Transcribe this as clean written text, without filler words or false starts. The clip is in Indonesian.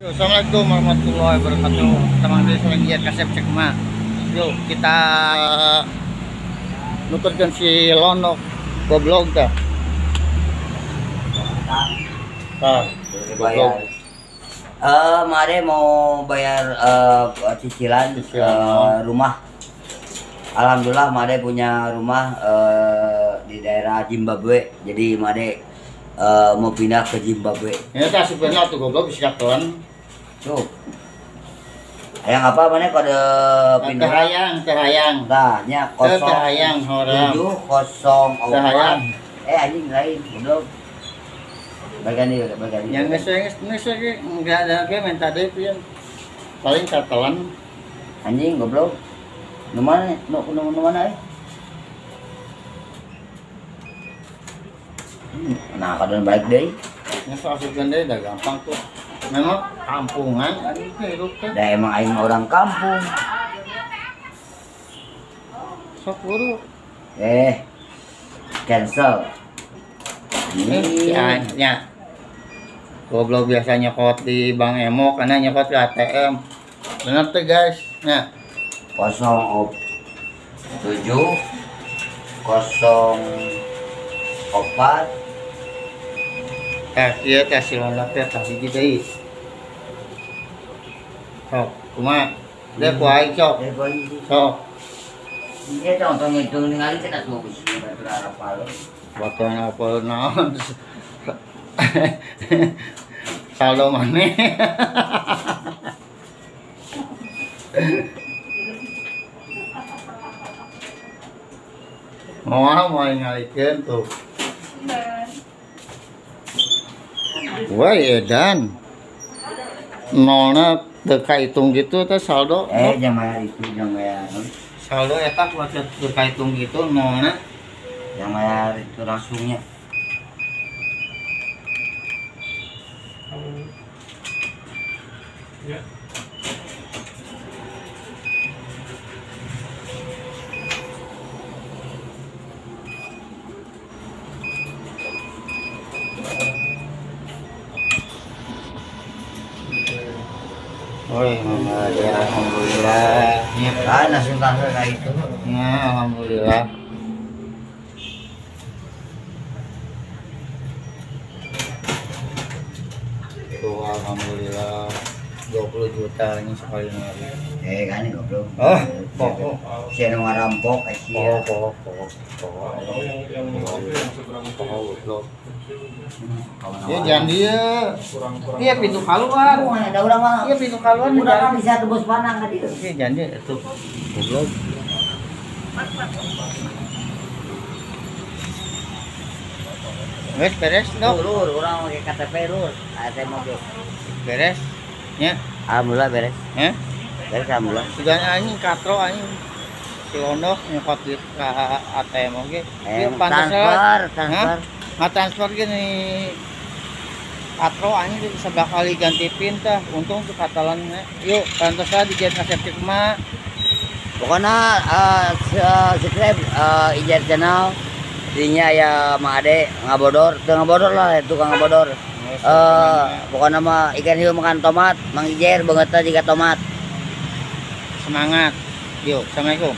Assalamualaikum warahmatullahi wabarakatuh. Teman-teman sekalian, giat kasep cek mah. Yuk kita nuturkan si Lonok goblok dah. Bayar. Mare mau bayar cicilan rumah. Alhamdulillah Made punya rumah di daerah Zimbabwe. Jadi Made mau pindah ke Zimbabwe. Ini tak sebenarnya tuh goblok bisa telan. Tuh. Yang apa mana kode pindah? Terhayang. Nah, nya 0704. Anjing lain, goblok. Bagian ini. Yang ngesek enggak ada game tadi pian. Paling telan. Anjing goblok. Nu mana Nah, kadang balik deh. Ngesasukeun deui dah gampang tuh. Memang kampungan ari hirup teh. Da emang aing orang kampung. Sok buru. Cancel. Ya. Goblok biasa nyekot di Bank Emo karena nyekot di ATM. Bener tuh guys. Nah, 07 04 iya teh si Lonok teh tah hiji deui. Sok, kumaha? Dia ku aing sok. Sok. Iya contoh ngitung ningali cenah tuh geus berapa lo. Fotonya apa naon? Saldo maneh. Mau ngalikeun tuh. Wah, edan. Nolna teu kahitung gitu teh saldo. Jangan bayar itu, jangan bayar. Saldo eta kuat teu kahitung gitu nolna. Jangan bayar itu langsungnya. Ya. Woi, alhamdulillah. Langsung transfer kayak itu. Ya, alhamdulillah. Tuh, alhamdulillah. 20 juta ini sekali lagi. Kan goblok. Pokok. Si anu ngarampok sia. Pokok. Goblok. Ya jangan dia. Iya pintu keluar. Ada urang mah. Iya pintu keluar. Udah kan bisa tebus panang ka dieu. Iya jangan dia itu. Goblok. Wes beres dong. Lur, urang pakai KTP lur. ATM oge. Beres. Ya. Alhamdulillah beres. Ya. Beres alhamdulillah. Sudah anjing katro anjing. Si Lonok nyokot di ATM oge. Transfer. Transfer gini. Katro anjing bisa bakal ganti pin tah. Untung tuh katalan. Yuk, pantas lah di Jet Aseptik mah. Pokoknya subscribe Ijar channel. Dinya ya Made ngabodor, ngabodor lah tukang ngabodor. Pokoknya mah ikan hiu makan tomat, Mang Ijer banget jika tomat. Semangat. Yuk, assalamualaikum.